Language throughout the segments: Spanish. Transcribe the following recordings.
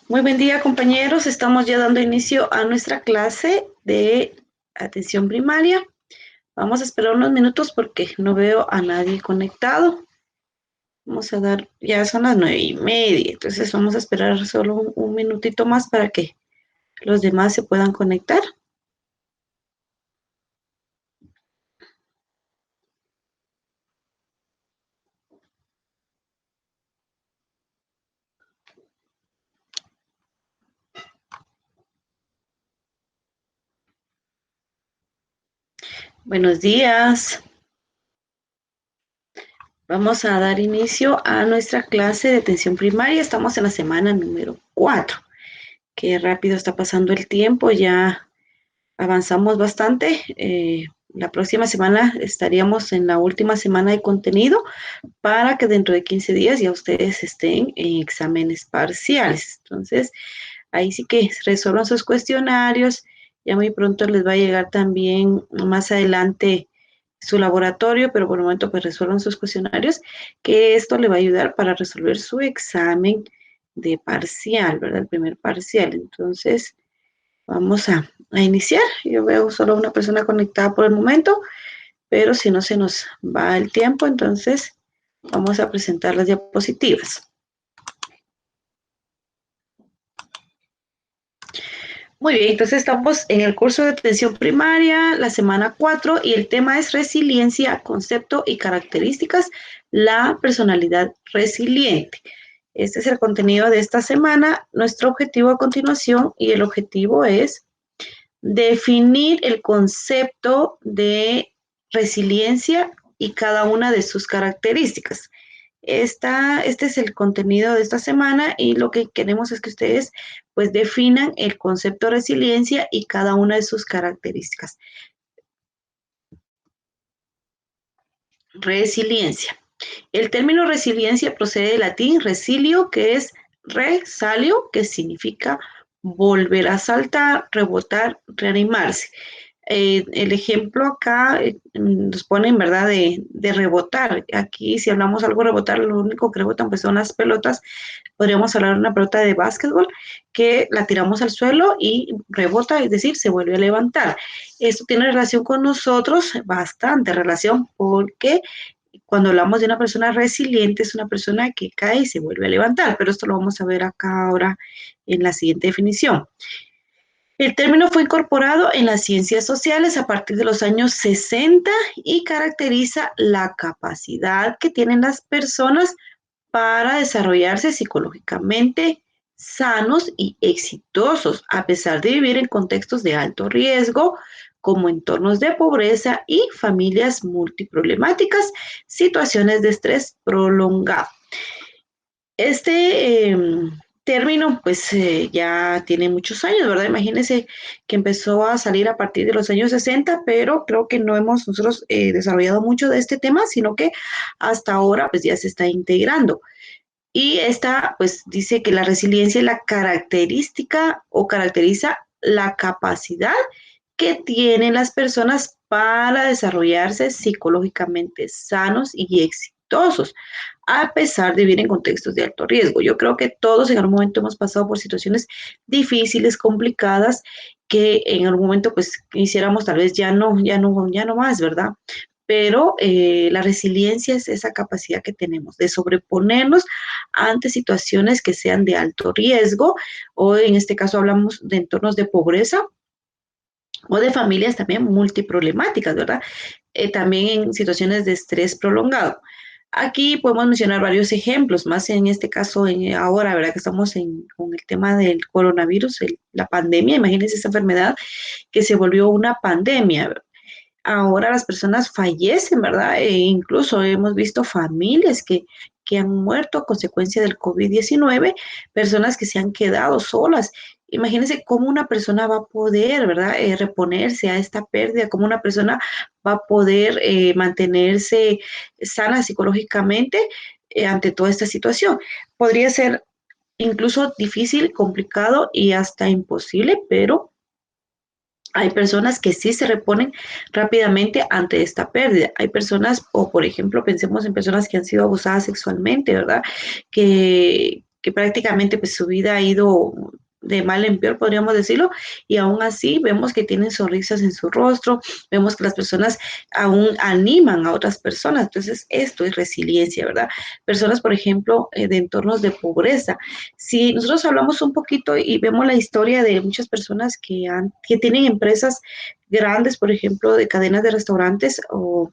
Muy buen día, compañeros. Estamos ya dando inicio a nuestra clase de atención primaria. Vamos a esperar unos minutos porque no veo a nadie conectado. Vamos a dar, ya son las 9:30, entonces vamos a esperar solo un minutito más para que los demás se puedan conectar. Buenos días. Vamos a dar inicio a nuestra clase de atención primaria. Estamos en la semana número 4. Qué rápido está pasando el tiempo, ya avanzamos bastante. La próxima semana estaríamos en la última semana de contenido para que dentro de 15 días ya ustedes estén en exámenes parciales. Entonces, ahí sí que resuelvan sus cuestionarios. Ya muy pronto les va a llegar también más adelante su laboratorio, pero por el momento pues resuelvan sus cuestionarios, que esto le va a ayudar para resolver su examen de parcial, ¿verdad? El primer parcial. Entonces, vamos a iniciar. Yo veo solo una persona conectada por el momento, pero si no se nos va el tiempo, entonces vamos a presentar las diapositivas. Muy bien, entonces estamos en el curso de atención primaria, la semana 4, y el tema es resiliencia, concepto y características, la personalidad resiliente. Este es el contenido de esta semana. Nuestro objetivo a continuación, y el objetivo es definir el concepto de resiliencia y cada una de sus características. Este es el contenido de esta semana y lo que queremos es que ustedes pues definan el concepto de resiliencia y cada una de sus características. Resiliencia. El término resiliencia procede del latín resilio, que es resalio, que significa volver a saltar, rebotar, reanimarse. El ejemplo acá nos ponen, ¿verdad?, de rebotar. Aquí, si hablamos algo de rebotar, lo único que rebotan pues son las pelotas. Podríamos hablar de una pelota de básquetbol que la tiramos al suelo y rebota, es decir, se vuelve a levantar. Esto tiene relación con nosotros, bastante relación, porque cuando hablamos de una persona resiliente es una persona que cae y se vuelve a levantar, pero esto lo vamos a ver acá ahora en la siguiente definición. El término fue incorporado en las ciencias sociales a partir de los años 60 y caracteriza la capacidad que tienen las personas para desarrollarse psicológicamente sanos y exitosos, a pesar de vivir en contextos de alto riesgo, como entornos de pobreza y familias multiproblemáticas, situaciones de estrés prolongado. Este término pues ya tiene muchos años, ¿verdad? Imagínense que empezó a salir a partir de los años 60, pero creo que no hemos nosotros desarrollado mucho de este tema, sino que hasta ahora pues ya se está integrando. Y esta pues dice que la resiliencia es la característica o caracteriza la capacidad que tienen las personas para desarrollarse psicológicamente sanos y exitosos, a pesar de vivir en contextos de alto riesgo. Yo creo que todos en algún momento hemos pasado por situaciones difíciles, complicadas, que en algún momento pues quisiéramos tal vez ya no más, ¿verdad? Pero la resiliencia es esa capacidad que tenemos de sobreponernos ante situaciones que sean de alto riesgo, o en este caso hablamos de entornos de pobreza o de familias también multiproblemáticas, ¿verdad? También en situaciones de estrés prolongado. Aquí podemos mencionar varios ejemplos, más en este caso ahora, ¿verdad? Que estamos con el tema del coronavirus, la pandemia. Imagínense esa enfermedad que se volvió una pandemia. Ahora las personas fallecen, ¿verdad? Incluso hemos visto familias que han muerto a consecuencia del COVID-19, personas que se han quedado solas. Imagínense cómo una persona va a poder, ¿verdad?, reponerse a esta pérdida, cómo una persona va a poder mantenerse sana psicológicamente ante toda esta situación. Podría ser incluso difícil, complicado y hasta imposible, pero hay personas que sí se reponen rápidamente ante esta pérdida. Hay personas, o por ejemplo, pensemos en personas que han sido abusadas sexualmente, ¿verdad? Que que prácticamente pues su vida ha ido de mal en peor, podríamos decirlo, y aún así vemos que tienen sonrisas en su rostro, vemos que las personas aún animan a otras personas, entonces esto es resiliencia, ¿verdad? Personas, por ejemplo, de entornos de pobreza. Si nosotros hablamos un poquito y vemos la historia de muchas personas que tienen empresas grandes, por ejemplo, de cadenas de restaurantes o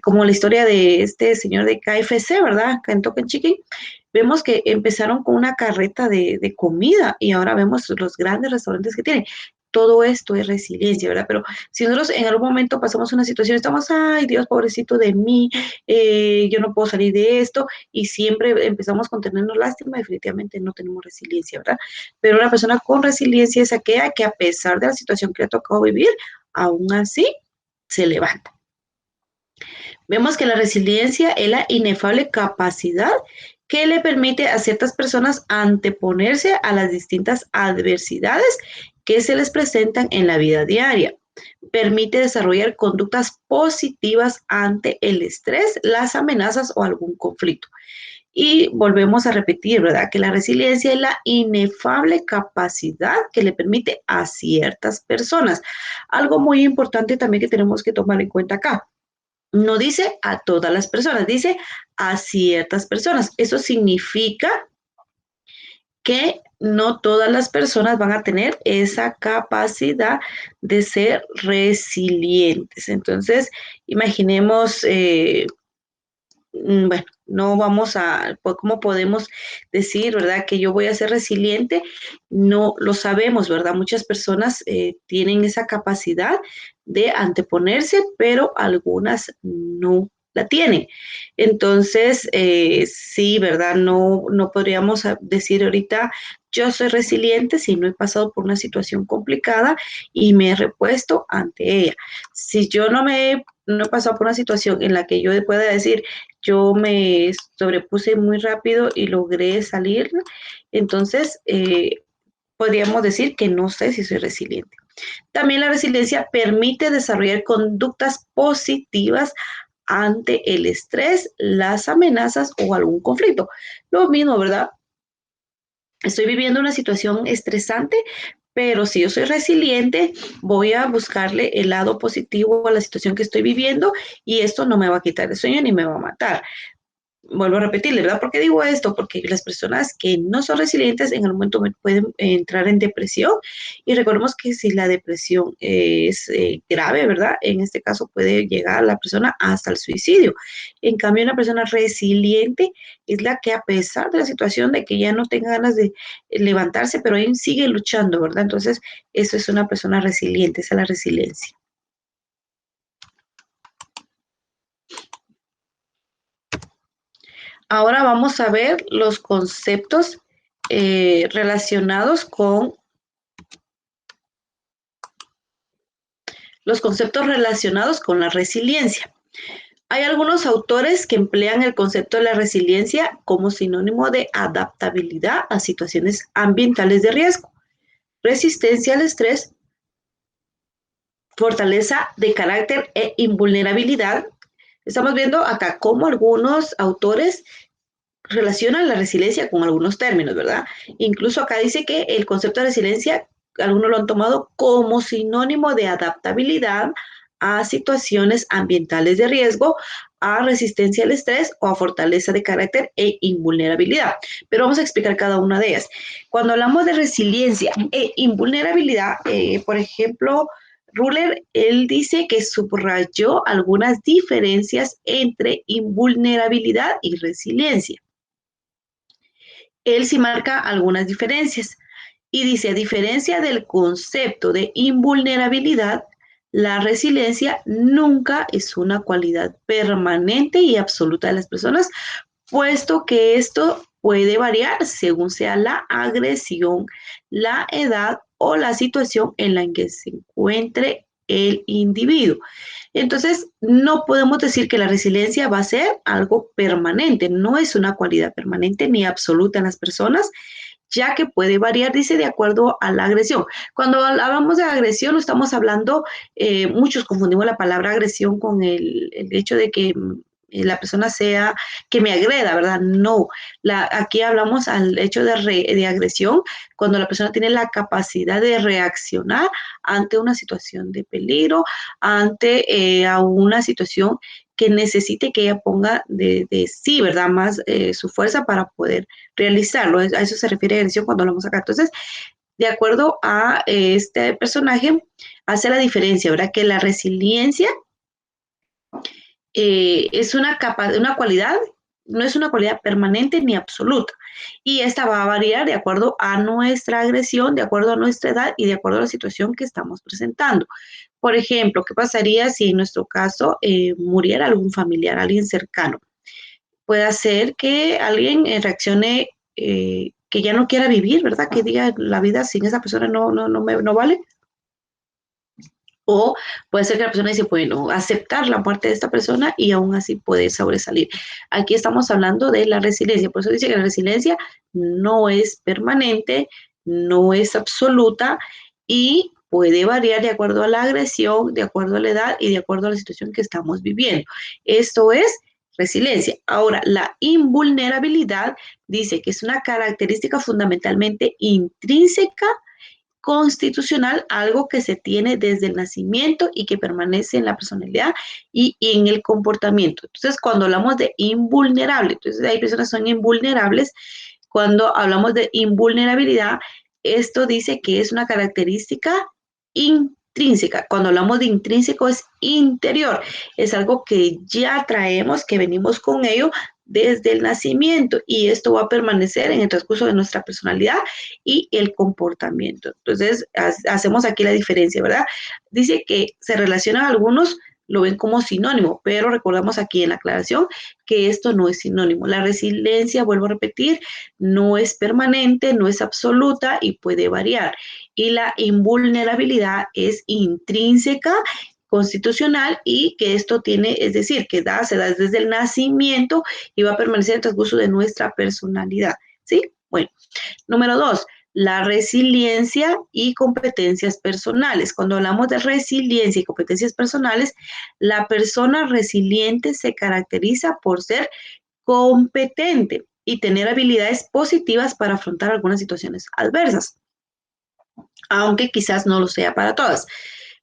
como la historia de este señor de KFC, ¿verdad? Kentucky Chicken, vemos que empezaron con una carreta de comida y ahora vemos los grandes restaurantes que tienen. Todo esto es resiliencia, ¿verdad? Pero si nosotros en algún momento pasamos una situación, estamos, ay, Dios, pobrecito de mí, yo no puedo salir de esto, y siempre empezamos con tenernos lástima, definitivamente no tenemos resiliencia, ¿verdad? Pero una persona con resiliencia es aquella que a pesar de la situación que le ha tocado vivir, aún así se levanta. Vemos que la resiliencia es la inefable capacidad que le permite a ciertas personas anteponerse a las distintas adversidades que se les presentan en la vida diaria. Permite desarrollar conductas positivas ante el estrés, las amenazas o algún conflicto. Y volvemos a repetir, ¿verdad? Que la resiliencia es la inefable capacidad que le permite a ciertas personas. Algo muy importante también que tenemos que tomar en cuenta acá, no dice a todas las personas, dice a ciertas personas. Eso significa que no todas las personas van a tener esa capacidad de ser resilientes. Entonces, imaginemos, bueno, no vamos a, pues, ¿cómo podemos decir, verdad, que yo voy a ser resiliente? No lo sabemos, ¿verdad? Muchas personas tienen esa capacidad de anteponerse, pero algunas no la tienen. Entonces, sí, ¿verdad? No podríamos decir ahorita, yo soy resiliente si no he pasado por una situación complicada y me he repuesto ante ella. Si yo no he pasado por una situación en la que yo pueda decir, yo me sobrepuse muy rápido y logré salir, entonces podríamos decir que no sé si soy resiliente. También la resiliencia permite desarrollar conductas positivas ante el estrés, las amenazas o algún conflicto. Lo mismo, ¿verdad? Estoy viviendo una situación estresante, pero si yo soy resiliente, voy a buscarle el lado positivo a la situación que estoy viviendo y esto no me va a quitar el sueño ni me va a matar. Vuelvo a repetirle, ¿verdad? ¿Por qué digo esto? Porque las personas que no son resilientes en el momento pueden entrar en depresión y recordemos que si la depresión es grave, ¿verdad? En este caso puede llegar la persona hasta el suicidio. En cambio, una persona resiliente es la que a pesar de la situación de que ya no tenga ganas de levantarse, pero ahí sigue luchando, ¿verdad? Entonces, eso es una persona resiliente, esa es la resiliencia. Ahora vamos a ver los conceptos relacionados con la resiliencia. Hay algunos autores que emplean el concepto de la resiliencia como sinónimo de adaptabilidad a situaciones ambientales de riesgo, resistencia al estrés, fortaleza de carácter e invulnerabilidad. Estamos viendo acá cómo algunos autores relacionan la resiliencia con algunos términos, ¿verdad? Incluso acá dice que el concepto de resiliencia, algunos lo han tomado como sinónimo de adaptabilidad a situaciones ambientales de riesgo, a resistencia al estrés o a fortaleza de carácter e invulnerabilidad. Pero vamos a explicar cada una de ellas. Cuando hablamos de resiliencia e invulnerabilidad, por ejemplo, Ruller, él dice que subrayó algunas diferencias entre invulnerabilidad y resiliencia. Él sí marca algunas diferencias y dice, a diferencia del concepto de invulnerabilidad, la resiliencia nunca es una cualidad permanente y absoluta de las personas, puesto que esto puede variar según sea la agresión, la edad o la situación en la que se encuentre el individuo. Entonces, no podemos decir que la resiliencia va a ser algo permanente, no es una cualidad permanente ni absoluta en las personas, ya que puede variar, dice, de acuerdo a la agresión. Cuando hablamos de agresión, no estamos hablando, muchos confundimos la palabra agresión con el hecho de que la persona sea, que me agreda, ¿verdad? No, aquí hablamos al hecho de agresión cuando la persona tiene la capacidad de reaccionar ante una situación de peligro, ante a una situación que necesite que ella ponga de sí, ¿verdad? Más su fuerza para poder realizarlo. A eso se refiere agresión cuando hablamos acá. Entonces, de acuerdo a este personaje, hace la diferencia, ¿verdad? Que la resiliencia es una cualidad, no es una cualidad permanente ni absoluta. Y esta va a variar de acuerdo a nuestra agresión, de acuerdo a nuestra edad y de acuerdo a la situación que estamos presentando. Por ejemplo, ¿qué pasaría si en nuestro caso muriera algún familiar, alguien cercano? Puede ser que alguien reaccione que ya no quiera vivir, ¿verdad? Que diga la vida sin esa persona no vale. O puede ser que la persona dice, bueno, aceptar la muerte de esta persona y aún así poder sobresalir. Aquí estamos hablando de la resiliencia. Por eso dice que la resiliencia no es permanente, no es absoluta y puede variar de acuerdo a la agresión, de acuerdo a la edad y de acuerdo a la situación que estamos viviendo. Esto es resiliencia. Ahora, la invulnerabilidad dice que es una característica fundamentalmente intrínseca constitucional, algo que se tiene desde el nacimiento y que permanece en la personalidad y en el comportamiento. Entonces, cuando hablamos de invulnerable, entonces hay personas que son invulnerables. Cuando hablamos de invulnerabilidad, esto dice que es una característica intrínseca. Cuando hablamos de intrínseco es interior, es algo que ya traemos, que venimos con ello desde el nacimiento y esto va a permanecer en el transcurso de nuestra personalidad y el comportamiento. Entonces, hacemos aquí la diferencia, ¿verdad? Dice que se relacionan algunos, lo ven como sinónimo, pero recordamos aquí en la aclaración que esto no es sinónimo. La resiliencia, vuelvo a repetir, no es permanente, no es absoluta y puede variar. Y la invulnerabilidad es intrínseca, constitucional y que esto tiene, es decir, que se da desde el nacimiento y va a permanecer en el transcurso de nuestra personalidad. ¿Sí? Bueno, número 2, la resiliencia y competencias personales. Cuando hablamos de resiliencia y competencias personales, la persona resiliente se caracteriza por ser competente y tener habilidades positivas para afrontar algunas situaciones adversas, aunque quizás no lo sea para todas.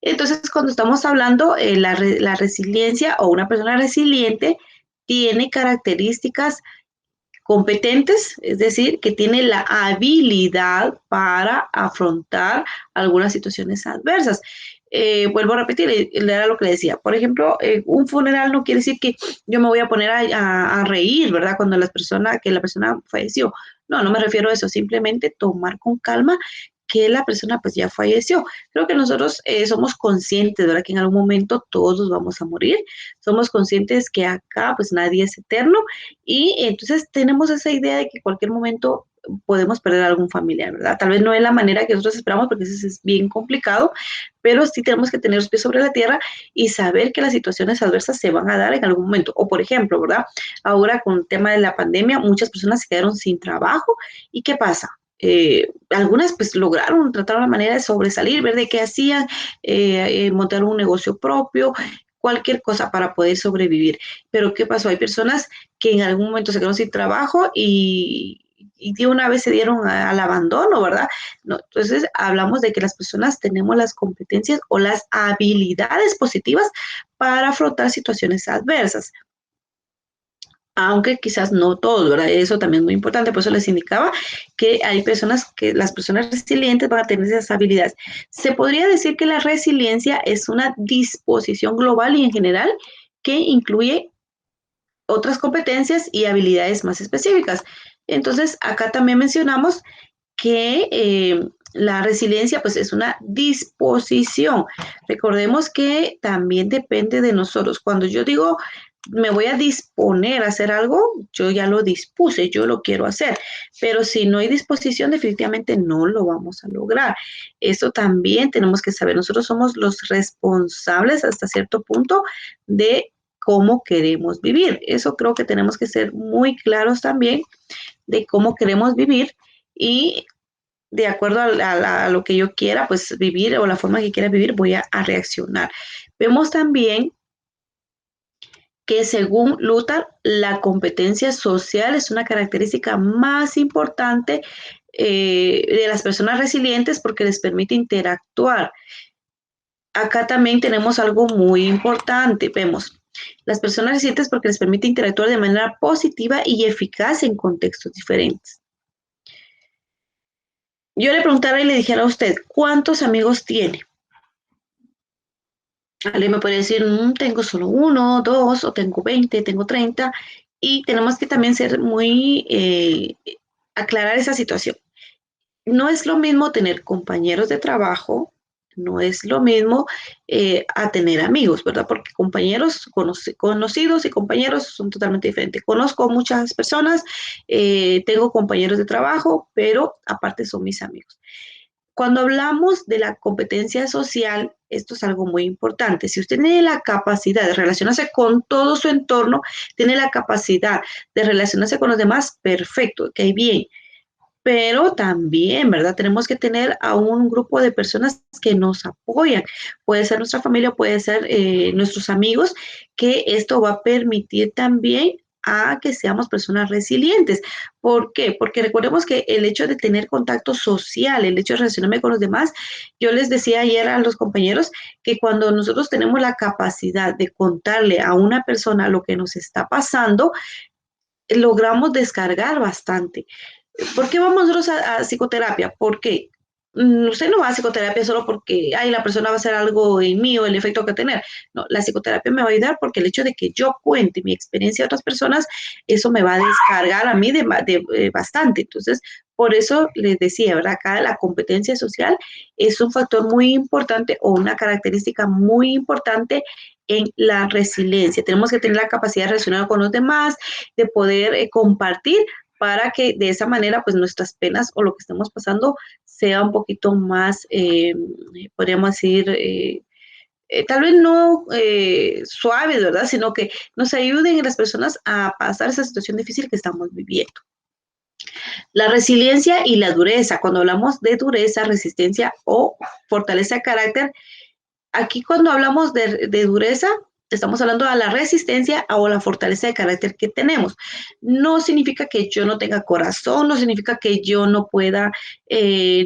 Entonces, cuando estamos hablando, la resiliencia o una persona resiliente tiene características competentes, es decir, que tiene la habilidad para afrontar algunas situaciones adversas. Vuelvo a repetir, era lo que le decía. Por ejemplo, un funeral no quiere decir que yo me voy a poner a reír, ¿verdad? Cuando que la persona falleció. No, no me refiero a eso, simplemente tomar con calma que la persona pues ya falleció. Creo que nosotros somos conscientes, ¿verdad? Que en algún momento todos vamos a morir. Somos conscientes que acá pues nadie es eterno y entonces tenemos esa idea de que en cualquier momento podemos perder a algún familiar, ¿verdad? Tal vez no es la manera que nosotros esperamos porque eso es bien complicado, pero sí tenemos que tener los pies sobre la tierra y saber que las situaciones adversas se van a dar en algún momento. O por ejemplo, ¿verdad? Ahora con el tema de la pandemia, muchas personas se quedaron sin trabajo y ¿qué pasa? Algunas pues lograron tratar la manera de sobresalir, ver de qué hacían, montar un negocio propio, cualquier cosa para poder sobrevivir. Pero ¿qué pasó? Hay personas que en algún momento se quedaron sin trabajo y de una vez se dieron al abandono, ¿verdad? No, entonces hablamos de que las personas tenemos las competencias o las habilidades positivas para afrontar situaciones adversas, aunque quizás no todos, ¿verdad? Eso también es muy importante, por eso les indicaba que hay personas que las personas resilientes van a tener esas habilidades. Se podría decir que la resiliencia es una disposición global y en general que incluye otras competencias y habilidades más específicas. Entonces, acá también mencionamos que la resiliencia pues es una disposición. Recordemos que también depende de nosotros. Cuando yo digo me voy a disponer a hacer algo, yo ya lo dispuse, yo lo quiero hacer, pero si no hay disposición, definitivamente no lo vamos a lograr. Eso también tenemos que saber. Nosotros somos los responsables hasta cierto punto de cómo queremos vivir. Eso creo que tenemos que ser muy claros también de cómo queremos vivir y de acuerdo a lo que yo quiera, pues vivir o la forma que quiera vivir, voy a reaccionar. Vemos también que según Lutar, la competencia social es una característica más importante de las personas resilientes porque les permite interactuar. Acá también tenemos algo muy importante, vemos, las personas resilientes porque les permite interactuar de manera positiva y eficaz en contextos diferentes. Yo le preguntara y le dijera a usted, ¿cuántos amigos tiene? Alguien me puede decir, tengo solo uno, dos, o tengo 20, tengo 30, y tenemos que también ser muy, aclarar esa situación. No es lo mismo tener compañeros de trabajo, no es lo mismo a tener amigos, ¿verdad? Porque compañeros conocidos y compañeros son totalmente diferentes. Conozco muchas personas, tengo compañeros de trabajo, pero aparte son mis amigos. Cuando hablamos de la competencia social, esto es algo muy importante. Si usted tiene la capacidad de relacionarse con todo su entorno, tiene la capacidad de relacionarse con los demás, perfecto, que hay bien. Pero también, ¿verdad? Tenemos que tener a un grupo de personas que nos apoyan. Puede ser nuestra familia, puede ser nuestros amigos, que esto va a permitir también a que seamos personas resilientes. ¿Por qué? Porque recordemos que el hecho de tener contacto social, el hecho de relacionarme con los demás, yo les decía ayer a los compañeros que cuando nosotros tenemos la capacidad de contarle a una persona lo que nos está pasando, logramos descargar bastante. ¿Por qué vamos nosotros a psicoterapia? Porque usted no va a psicoterapia solo porque, ay, la persona va a hacer algo en mí o el efecto que va a tener. No, la psicoterapia me va a ayudar porque el hecho de que yo cuente mi experiencia a otras personas, eso me va a descargar a mí de bastante. Entonces, por eso les decía, ¿verdad? Acá la competencia social es un factor muy importante o una característica muy importante en la resiliencia. Tenemos que tener la capacidad de relacionar con los demás, de poder compartir para que de esa manera pues nuestras penas o lo que estemos pasando sea un poquito más, podríamos decir, tal vez no suaves, ¿verdad? Sino que nos ayuden a las personas a pasar esa situación difícil que estamos viviendo. La resiliencia y la dureza, cuando hablamos de dureza, resistencia o fortaleza de carácter, aquí cuando hablamos de dureza, estamos hablando de la resistencia o la fortaleza de carácter que tenemos. No significa que yo no tenga corazón, no significa que yo no pueda,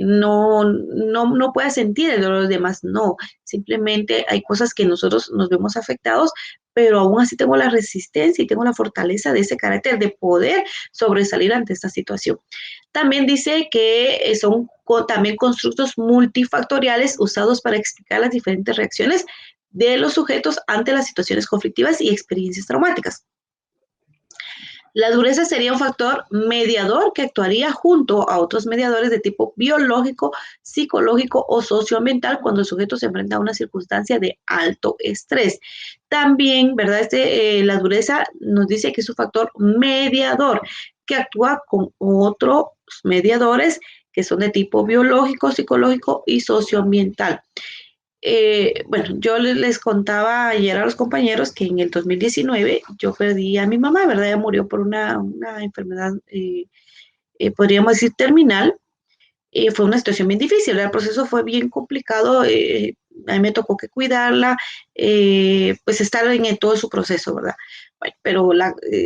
no pueda sentir el dolor de los demás, no. Simplemente hay cosas que nosotros nos vemos afectados, pero aún así tengo la resistencia y tengo la fortaleza de ese carácter de poder sobresalir ante esta situación. También dice que son también constructos multifactoriales usados para explicar las diferentes reacciones de los sujetos ante las situaciones conflictivas y experiencias traumáticas. La dureza sería un factor mediador que actuaría junto a otros mediadores de tipo biológico, psicológico o socioambiental cuando el sujeto se enfrenta a una circunstancia de alto estrés. También, ¿verdad? La dureza nos dice que es un factor mediador que actúa con otros mediadores que son de tipo biológico, psicológico y socioambiental. Bueno, yo les contaba ayer a los compañeros que en el 2019 yo perdí a mi mamá, ¿verdad? Ella murió por una enfermedad, podríamos decir, terminal. Fue una situación bien difícil, ¿verdad? El proceso fue bien complicado, a mí me tocó que cuidarla, pues estar en todo su proceso, ¿verdad? Bueno, pero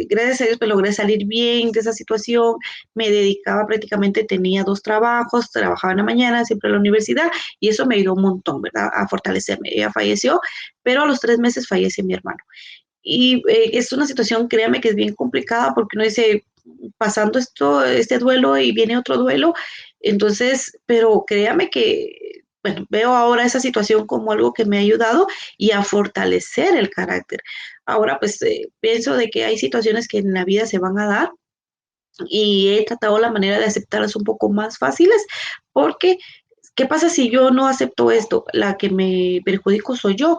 gracias a Dios pues logré salir bien de esa situación, me dedicaba prácticamente, tenía dos trabajos, trabajaba en la mañana, siempre en la universidad, y eso me ayudó un montón, ¿verdad? A fortalecerme. Ella falleció, pero a los 3 meses fallece mi hermano. Y es una situación, créame, que es bien complicada porque uno dice, pasando este duelo y viene otro duelo, entonces, pero créame que, bueno, veo ahora esa situación como algo que me ha ayudado y a fortalecer el carácter. Ahora, pues, pienso de que hay situaciones que en la vida se van a dar y he tratado la manera de aceptarlas un poco más fáciles porque ¿qué pasa si yo no acepto esto? La que me perjudico soy yo.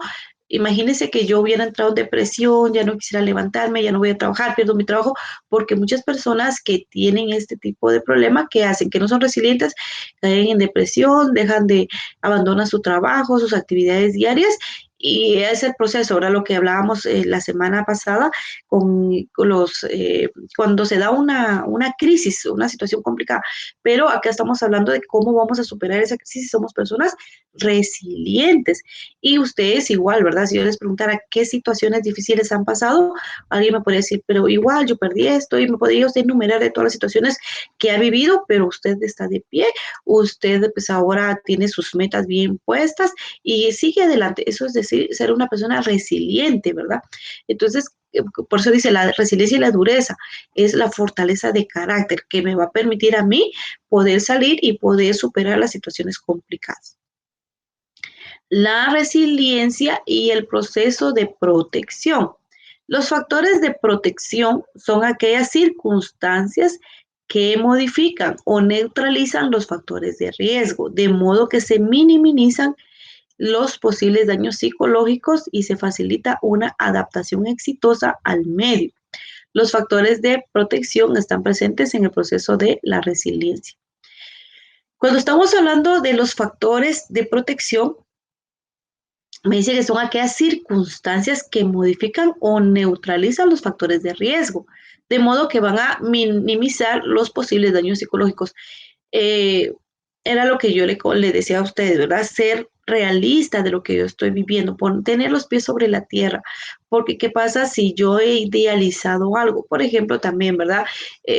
Imagínense que yo hubiera entrado en depresión, ya no quisiera levantarme, ya no voy a trabajar, pierdo mi trabajo, porque muchas personas que tienen este tipo de problema, que hacen que no son resilientes, caen en depresión, dejan de, abandonan su trabajo, sus actividades diarias Y es el proceso, ahora lo que hablábamos la semana pasada cuando se da una crisis, una situación complicada, pero acá estamos hablando de cómo vamos a superar esa crisis si somos personas resilientes. Y ustedes igual, ¿verdad? Si yo les preguntara qué situaciones difíciles han pasado, alguien me podría decir, pero igual yo perdí esto, y me podría usted enumerar de todas las situaciones que ha vivido, pero usted está de pie, usted pues ahora tiene sus metas bien puestas y sigue adelante. Eso es decir, ser una persona resiliente, ¿verdad? Entonces, por eso dice la resiliencia y la dureza es la fortaleza de carácter que me va a permitir a mí poder salir y poder superar las situaciones complicadas. La resiliencia y el proceso de protección. Los factores de protección son aquellas circunstancias que modifican o neutralizan los factores de riesgo, de modo que se minimizan los posibles daños psicológicos y se facilita una adaptación exitosa al medio. Los factores de protección están presentes en el proceso de la resiliencia. Cuando estamos hablando de los factores de protección, me dice que son aquellas circunstancias que modifican o neutralizan los factores de riesgo, de modo que van a minimizar los posibles daños psicológicos. Eh, Era lo que yo le decía a ustedes, ¿verdad? Ser realista de lo que yo estoy viviendo, tener los pies sobre la tierra, porque ¿qué pasa si yo he idealizado algo? Por ejemplo, también, ¿verdad?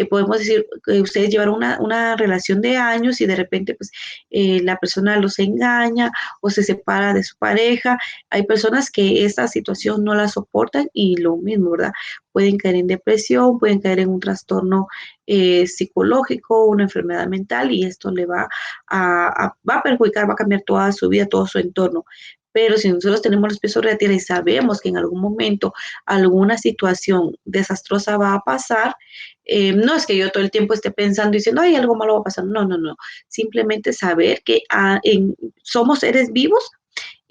Podemos decir que ustedes llevaron una relación de años y de repente, pues, la persona los engaña o se separa de su pareja. Hay personas que esta situación no la soportan y lo mismo, ¿verdad? Pueden caer en depresión, pueden caer en un trastorno psicológico, una enfermedad mental y esto le va a perjudicar, va a cambiar toda su vida, todo su entorno. Pero si nosotros tenemos los pies sobre la tierra y sabemos que en algún momento alguna situación desastrosa va a pasar, no es que yo todo el tiempo esté pensando y diciendo, ay, algo malo va a pasar. No, no, no. Simplemente saber que somos seres vivos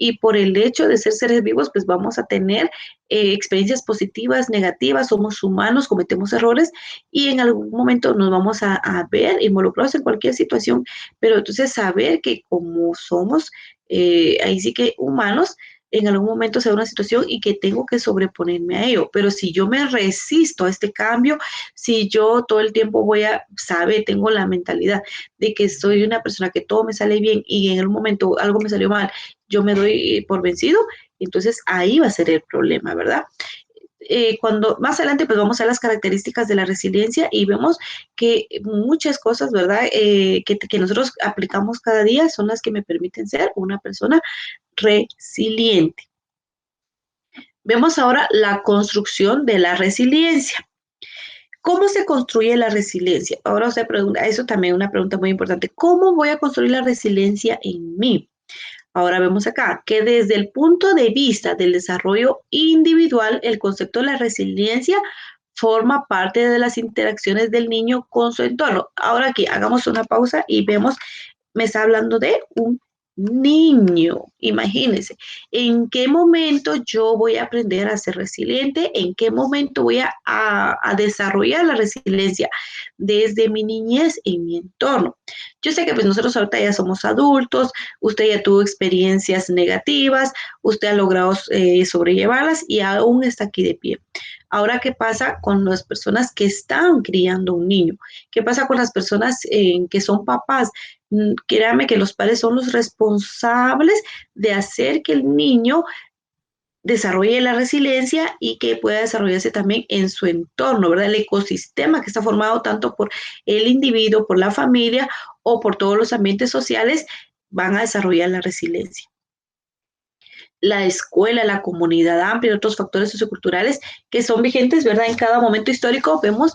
y por el hecho de ser seres vivos, pues vamos a tener experiencias positivas, negativas, somos humanos, cometemos errores y en algún momento nos vamos a ver involucrados en cualquier situación, pero entonces saber que como somos, ahí sí que humanos, en algún momento se da una situación y que tengo que sobreponerme a ello. Pero si yo me resisto a este cambio, si yo todo el tiempo voy a saber, tengo la mentalidad de que soy una persona que todo me sale bien y en el momento algo me salió mal, yo me doy por vencido, entonces ahí va a ser el problema, ¿verdad? Cuando más adelante pues vamos a las características de la resiliencia y vemos que muchas cosas, ¿verdad? Que nosotros aplicamos cada día son las que me permiten ser una persona resiliente. Vemos ahora la construcción de la resiliencia. ¿Cómo se construye la resiliencia? Ahora usted pregunta, eso también es una pregunta muy importante. ¿Cómo voy a construir la resiliencia en mí? Ahora vemos acá que desde el punto de vista del desarrollo individual, el concepto de la resiliencia forma parte de las interacciones del niño con su entorno. Ahora aquí hagamos una pausa y vemos, me está hablando de un niño. Imagínense, ¿en qué momento yo voy a aprender a ser resiliente? ¿En qué momento voy a desarrollar la resiliencia? Desde mi niñez en mi entorno. Yo sé que pues nosotros ahorita ya somos adultos, usted ya tuvo experiencias negativas, usted ha logrado sobrellevarlas y aún está aquí de pie. Ahora, ¿qué pasa con las personas que están criando un niño? ¿Qué pasa con las personas que son papás? Créame que los padres son los responsables de hacer que el niño desarrolle la resiliencia y que pueda desarrollarse también en su entorno, ¿verdad? El ecosistema que está formado tanto por el individuo, por la familia o por todos los ambientes sociales van a desarrollar la resiliencia. La escuela, la comunidad amplia y otros factores socioculturales que son vigentes, ¿verdad? En cada momento histórico vemos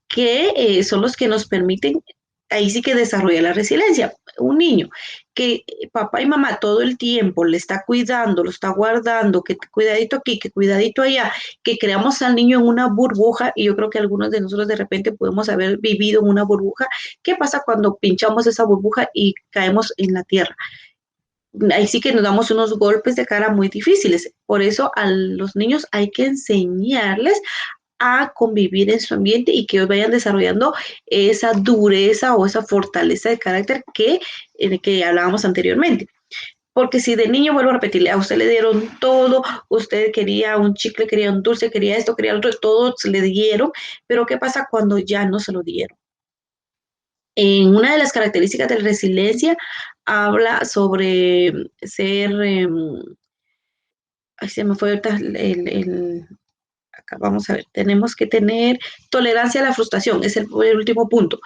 que son los que nos permiten, ahí sí que desarrolla la resiliencia. Un niño que papá y mamá todo el tiempo le está cuidando, lo está guardando, que cuidadito aquí, que cuidadito allá, que creamos al niño en una burbuja, y yo creo que algunos de nosotros de repente podemos haber vivido en una burbuja. ¿Qué pasa cuando pinchamos esa burbuja y caemos en la tierra? Ahí sí que nos damos unos golpes de cara muy difíciles. Por eso a los niños hay que enseñarles a convivir en su ambiente y que vayan desarrollando esa dureza o esa fortaleza de carácter que hablábamos anteriormente. Porque si de niño, vuelvo a repetirle, a usted le dieron todo, usted quería un chicle, quería un dulce, quería esto, quería lo otro, todo se le dieron, pero ¿qué pasa cuando ya no se lo dieron? En una de las características de la resiliencia habla sobre ser, ay, se me fue ahorita acá vamos a ver, tenemos que tener tolerancia a la frustración, es el último punto.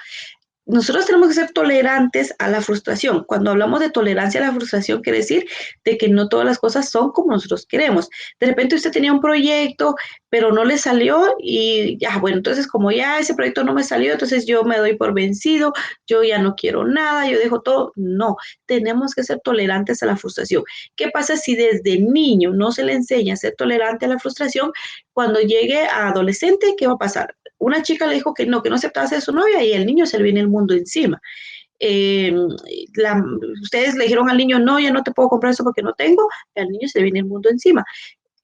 Nosotros tenemos que ser tolerantes a la frustración. Cuando hablamos de tolerancia a la frustración, quiere decir de que no todas las cosas son como nosotros queremos. De repente usted tenía un proyecto, pero no le salió y ya, bueno, entonces como ya ese proyecto no me salió, entonces yo me doy por vencido, yo ya no quiero nada, yo dejo todo. No, tenemos que ser tolerantes a la frustración. ¿Qué pasa si desde niño no se le enseña a ser tolerante a la frustración? Cuando llegue a adolescente, ¿qué va a pasar? Una chica le dijo que no aceptaba ser su novia y el niño se le viene el mundo encima. Eh, la, ustedes le dijeron al niño, no, ya no te puedo comprar eso porque no tengo, y al niño se le viene el mundo encima.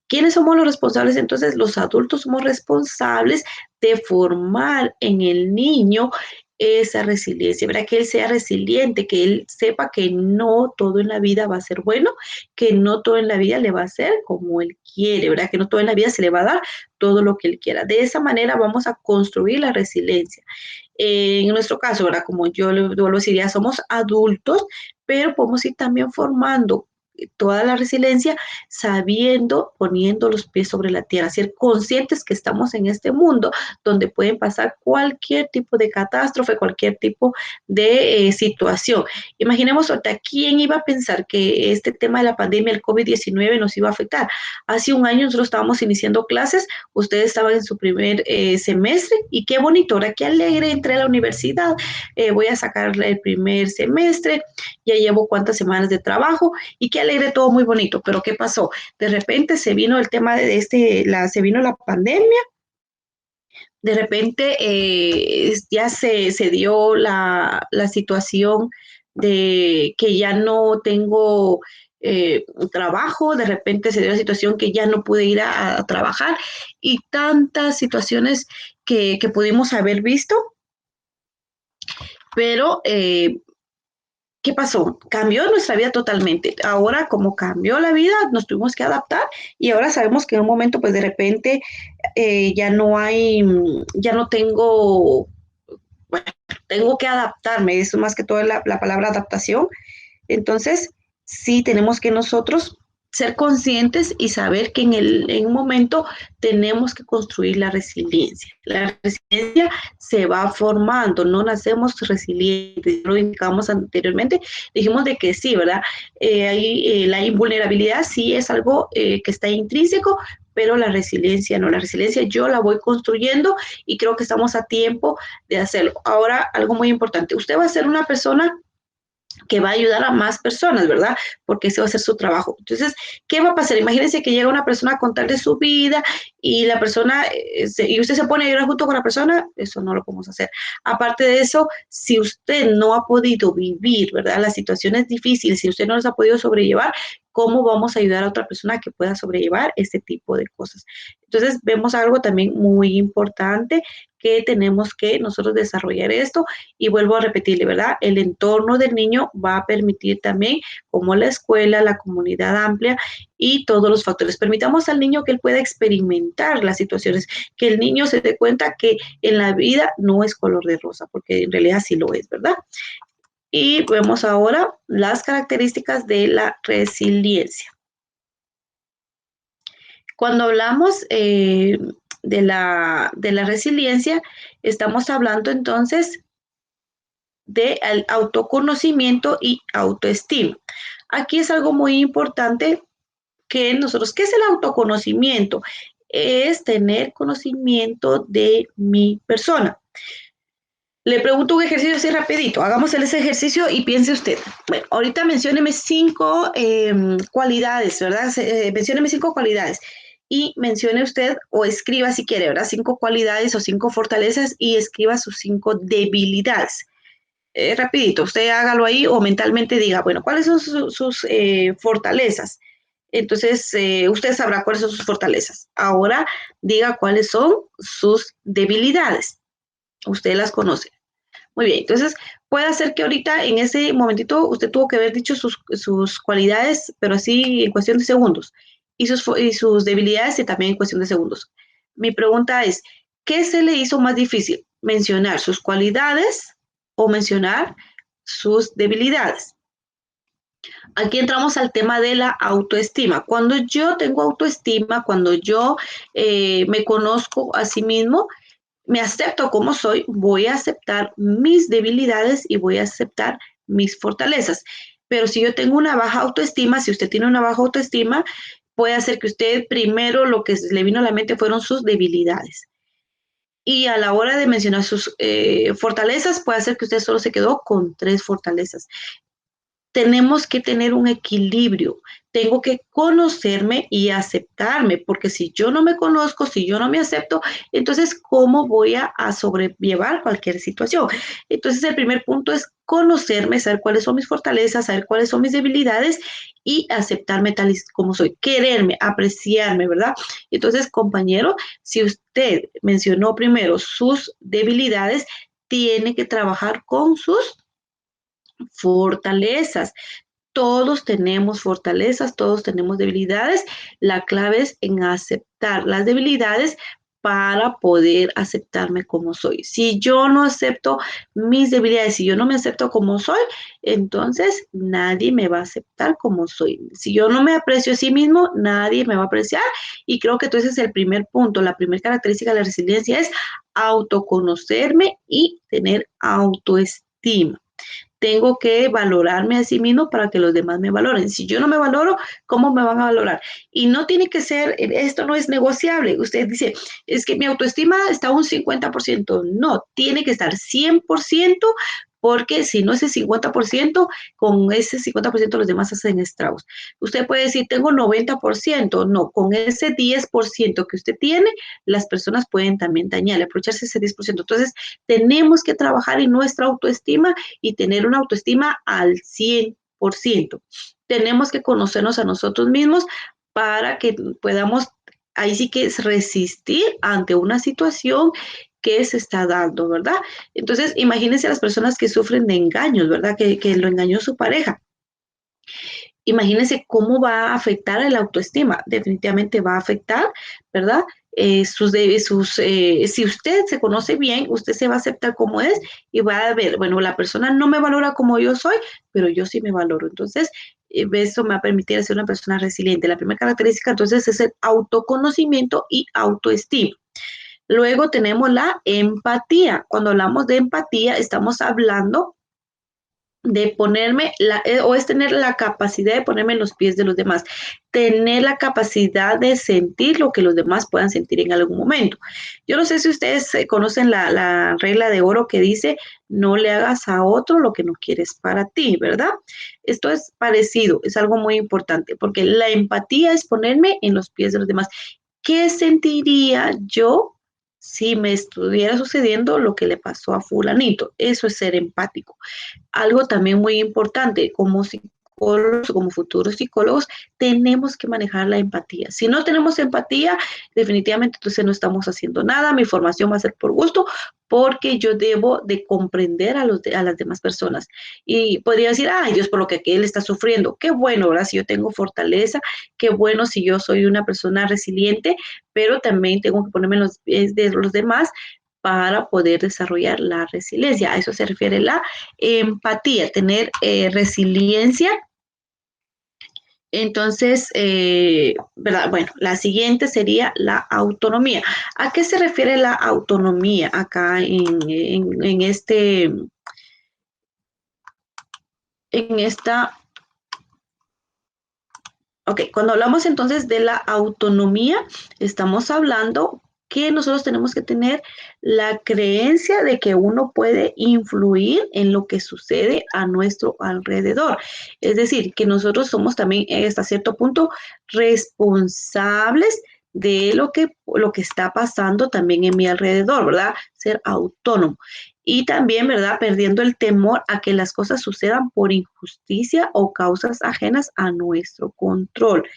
¿Quiénes somos los responsables? Entonces, los adultos somos responsables de formar en el niño esa resiliencia, ¿verdad? Que él sea resiliente, que él sepa que no todo en la vida va a ser bueno, que no todo en la vida le va a ser como él quiere, ¿verdad? Que no todo en la vida se le va a dar todo lo que él quiera. De esa manera vamos a construir la resiliencia. En nuestro caso, ¿verdad? Como yo le vuelvo a decir, ya somos adultos, pero podemos ir también formando toda la resiliencia sabiendo, poniendo los pies sobre la tierra, ser conscientes que estamos en este mundo donde pueden pasar cualquier tipo de catástrofe, cualquier tipo de situación. Imaginemos ahorita, ¿quién iba a pensar que este tema de la pandemia, el COVID-19, nos iba a afectar? Hace un año nosotros estábamos iniciando clases, ustedes estaban en su primer semestre y qué bonito, ahora qué alegre, entré a la universidad, voy a sacar el primer semestre, ya llevo cuántas semanas de trabajo y qué alegre, todo muy bonito, pero ¿qué pasó? De repente se vino el tema de se vino la pandemia, de repente ya se dio la situación de que ya no tengo trabajo, de repente se dio la situación que ya no pude ir a trabajar y tantas situaciones que pudimos haber visto, pero ¿qué pasó? Cambió nuestra vida totalmente. Ahora, como cambió la vida, nos tuvimos que adaptar y ahora sabemos que en un momento, pues de repente, ya no hay, ya no tengo, bueno, tengo que adaptarme, eso más que todo la palabra adaptación. Entonces, sí tenemos que nosotros ser conscientes y saber que en un momento tenemos que construir la resiliencia. La resiliencia se va formando, no nacemos resilientes, lo indicamos anteriormente, dijimos de que sí, ¿verdad? La invulnerabilidad sí es algo que está intrínseco, pero la resiliencia no, la resiliencia yo la voy construyendo y creo que estamos a tiempo de hacerlo. Ahora, algo muy importante, usted va a ser una persona que va a ayudar a más personas, ¿verdad? Porque ese va a ser su trabajo. Entonces, ¿qué va a pasar? Imagínense que llega una persona a contar de su vida y la persona, y usted se pone a llorar junto con la persona, eso no lo podemos hacer. Aparte de eso, si usted no ha podido vivir, ¿verdad? Las situaciones difíciles, si usted no las ha podido sobrellevar, ¿cómo vamos a ayudar a otra persona que pueda sobrellevar este tipo de cosas? Entonces, vemos algo también muy importante que tenemos que nosotros desarrollar esto y vuelvo a repetirle, ¿verdad? El entorno del niño va a permitir también, como la escuela, la comunidad amplia y todos los factores. Permitamos al niño que él pueda experimentar las situaciones, que el niño se dé cuenta que en la vida no es color de rosa, porque en realidad sí lo es, ¿verdad? Y vemos ahora las características de la resiliencia. Cuando hablamos de la resiliencia, estamos hablando entonces de autoconocimiento y autoestima. Aquí es algo muy importante que nosotros, ¿qué es el autoconocimiento? Es tener conocimiento de mi persona. Le pregunto un ejercicio así rapidito, hagamos ese ejercicio y piense usted. Bueno, ahorita mencióneme 5 cualidades, ¿verdad? Mencióneme 5 cualidades y mencione usted o escriba si quiere, ¿verdad? 5 cualidades o 5 fortalezas y escriba sus 5 debilidades. Rapidito, usted hágalo ahí o mentalmente diga, bueno, ¿cuáles son sus fortalezas? Entonces, usted sabrá cuáles son sus fortalezas. Ahora diga cuáles son sus debilidades. Usted las conoce. Muy bien, entonces puede ser que ahorita en ese momentito usted tuvo que haber dicho sus cualidades, pero así en cuestión de segundos, y sus debilidades y también en cuestión de segundos. Mi pregunta es, ¿qué se le hizo más difícil? ¿Mencionar sus cualidades o mencionar sus debilidades? Aquí entramos al tema de la autoestima. Cuando yo tengo autoestima, cuando yo me conozco a sí mismo, me acepto como soy, voy a aceptar mis debilidades y voy a aceptar mis fortalezas. Pero si yo tengo una baja autoestima, si usted tiene una baja autoestima, puede hacer que usted primero lo que le vino a la mente fueron sus debilidades. Y a la hora de mencionar sus fortalezas, puede hacer que usted solo se quedó con 3 fortalezas. Tenemos que tener un equilibrio. Tengo que conocerme y aceptarme, porque si yo no me conozco, si yo no me acepto, entonces, ¿cómo voy a sobrellevar cualquier situación? Entonces, el primer punto es conocerme, saber cuáles son mis fortalezas, saber cuáles son mis debilidades y aceptarme tal y como soy, quererme, apreciarme, ¿verdad? Entonces, compañero, si usted mencionó primero sus debilidades, tiene que trabajar con sus fortalezas. Todos tenemos fortalezas, todos tenemos debilidades. La clave es en aceptar las debilidades para poder aceptarme como soy. Si yo no acepto mis debilidades, si yo no me acepto como soy, entonces nadie me va a aceptar como soy. Si yo no me aprecio a sí mismo, nadie me va a apreciar. Y creo que entonces el primer punto, la primera característica de la resiliencia es autoconocerme y tener autoestima. Tengo que valorarme a sí mismo para que los demás me valoren. Si yo no me valoro, ¿cómo me van a valorar? Y no tiene que ser, esto no es negociable. Usted dice, es que mi autoestima está a un 50%. No, tiene que estar 100%, porque si no es el 50%, con ese 50% los demás hacen estragos. Usted puede decir, tengo 90%. No, con ese 10% que usted tiene, las personas pueden también dañarle, aprovecharse ese 10%. Entonces, tenemos que trabajar en nuestra autoestima y tener una autoestima al 100%. Tenemos que conocernos a nosotros mismos para que podamos, ahí sí que es resistir ante una situación que se está dando, ¿verdad? Entonces, imagínense a las personas que sufren de engaños, ¿verdad? Que lo engañó su pareja. Imagínense cómo va a afectar el autoestima. Definitivamente va a afectar, ¿verdad? Si usted se conoce bien, usted se va a aceptar como es y va a ver, bueno, la persona no me valora como yo soy, pero yo sí me valoro. Entonces, eso me va a permitir ser una persona resiliente. La primera característica, entonces, es el autoconocimiento y autoestima. Luego tenemos la empatía. Cuando hablamos de empatía, estamos hablando de ponerme, o es tener la capacidad de ponerme en los pies de los demás, tener la capacidad de sentir lo que los demás puedan sentir en algún momento. Yo no sé si ustedes conocen la regla de oro que dice, no le hagas a otro lo que no quieres para ti, ¿verdad? Esto es parecido, es algo muy importante, porque la empatía es ponerme en los pies de los demás. ¿Qué sentiría yo si me estuviera sucediendo lo que le pasó a fulanito? Eso es ser empático. Algo también muy importante, como psicólogos, como futuros psicólogos, tenemos que manejar la empatía. Si no tenemos empatía, definitivamente entonces no estamos haciendo nada, mi formación va a ser por gusto, porque yo debo de comprender a las demás personas. Y podría decir, ay Dios, por lo que él está sufriendo, qué bueno, ¿verdad? Si yo tengo fortaleza, qué bueno si yo soy una persona resiliente, pero también tengo que ponerme en los pies de los demás para poder desarrollar la resiliencia. A eso se refiere la empatía, tener resiliencia. Entonces, ¿verdad? Bueno, la siguiente sería la autonomía. ¿A qué se refiere la autonomía acá en esta? Ok, cuando hablamos entonces de la autonomía, estamos hablando que nosotros tenemos que tener la creencia de que uno puede influir en lo que sucede a nuestro alrededor. Es decir, que nosotros somos también hasta cierto punto responsables de lo que está pasando también en mi alrededor, ¿verdad? Ser autónomo. Y también, ¿verdad? Perdiendo el temor a que las cosas sucedan por injusticia o causas ajenas a nuestro control.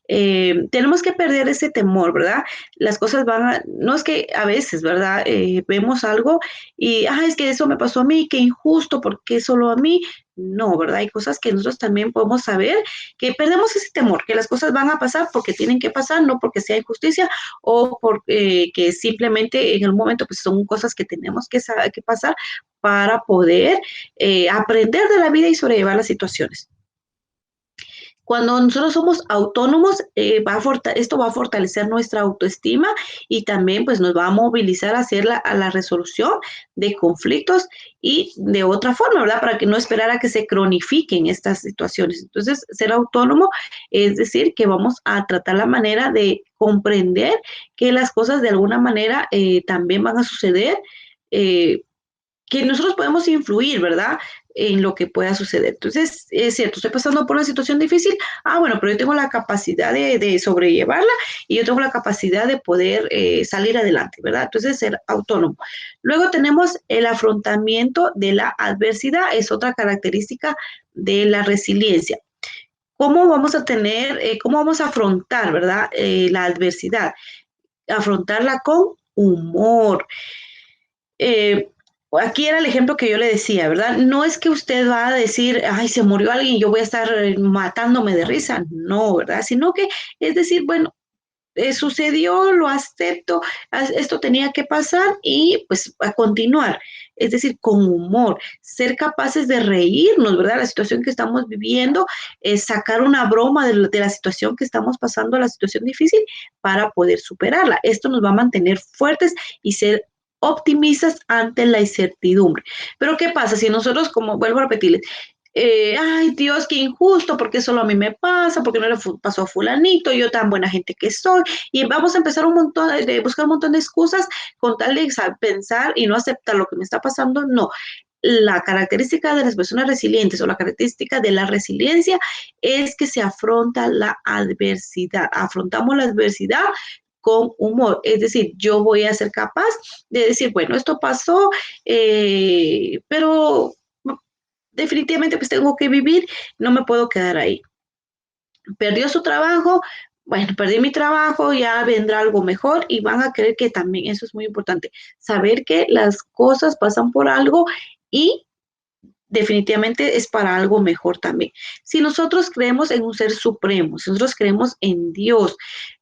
tenemos que perder ese temor, ¿verdad? Las cosas no es que a veces, ¿verdad? Vemos algo y, es que eso me pasó a mí, qué injusto, ¿por qué solo a mí? No, ¿verdad? Hay cosas que nosotros también podemos saber, que perdemos ese temor, que las cosas van a pasar porque tienen que pasar, no porque sea injusticia o porque que simplemente en el momento pues son cosas que tenemos que pasar para poder aprender de la vida y sobrellevar las situaciones. Cuando nosotros somos autónomos, esto va a fortalecer nuestra autoestima y también pues nos va a movilizar a la resolución de conflictos y de otra forma, ¿verdad? Para que no esperar a que se cronifiquen estas situaciones. Entonces, ser autónomo es decir que vamos a tratar la manera de comprender que las cosas de alguna manera también van a suceder. Que nosotros podemos influir, ¿verdad? En lo que pueda suceder. Entonces, es cierto, estoy pasando por una situación difícil, bueno, pero yo tengo la capacidad de sobrellevarla y yo tengo la capacidad de poder salir adelante, ¿verdad? Entonces, ser autónomo. Luego tenemos el afrontamiento de la adversidad, es otra característica de la resiliencia. ¿Cómo vamos a cómo vamos a afrontar, ¿verdad? La adversidad. Afrontarla con humor. Eh, Aquí era el ejemplo que yo le decía, ¿verdad? No es que usted va a decir, ay, se murió alguien y yo voy a estar matándome de risa, no, ¿verdad? Sino que es decir, bueno, sucedió, lo acepto, esto tenía que pasar y pues a continuar. Es decir, con humor, ser capaces de reírnos, ¿verdad? La situación que estamos viviendo, sacar una broma de la situación que estamos pasando, la situación difícil, para poder superarla. Esto nos va a mantener fuertes y ser optimistas ante la incertidumbre. Pero ¿qué pasa si nosotros, como vuelvo a repetirles, ay Dios, qué injusto, porque solo a mí me pasa, porque no le pasó a fulanito, yo tan buena gente que soy, y vamos a empezar de buscar un montón de excusas con tal de pensar y no aceptar lo que me está pasando? No. La característica de las personas resilientes o la característica de la resiliencia es que se afronta la adversidad, afrontamos la adversidad con humor, es decir, yo voy a ser capaz de decir, bueno, esto pasó, pero definitivamente pues tengo que vivir, no me puedo quedar ahí. Perdió su trabajo, bueno, perdí mi trabajo, ya vendrá algo mejor y van a creer que también eso es muy importante, saber que las cosas pasan por algo y definitivamente es para algo mejor también. Si nosotros creemos en un ser supremo, si nosotros creemos en Dios,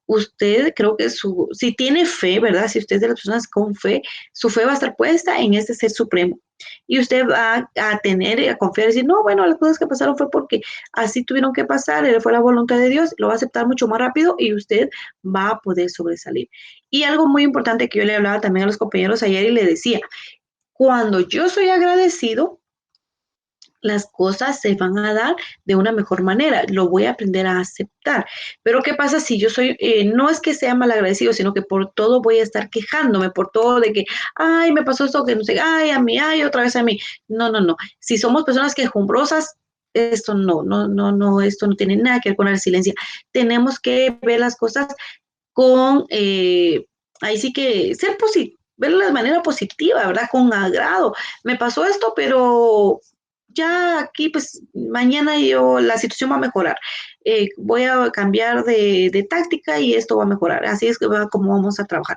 usted creo que si tiene fe, ¿verdad? Si usted es de las personas con fe, su fe va a estar puesta en este ser supremo. Y usted va a tener, a confiar y decir, no, bueno, las cosas que pasaron fue porque así tuvieron que pasar, fue la voluntad de Dios, lo va a aceptar mucho más rápido y usted va a poder sobresalir. Y algo muy importante que yo le hablaba también a los compañeros ayer y le decía, cuando yo soy agradecido, las cosas se van a dar de una mejor manera, lo voy a aprender a aceptar. Pero ¿qué pasa si yo soy, no es que sea malagradecido, sino que por todo voy a estar quejándome, por todo de que, ay, me pasó esto, que no sé, ay, a mí, ay, otra vez a mí? No, no, no. Si somos personas quejumbrosas, esto no, esto no tiene nada que ver con la resiliencia. Tenemos que ver las cosas con, ahí sí que ser positivo, verlo de manera positiva, ¿verdad? Con agrado. Me pasó esto, pero ya aquí, pues mañana la situación va a mejorar. Voy a cambiar de táctica y esto va a mejorar. Así es que como vamos a trabajar.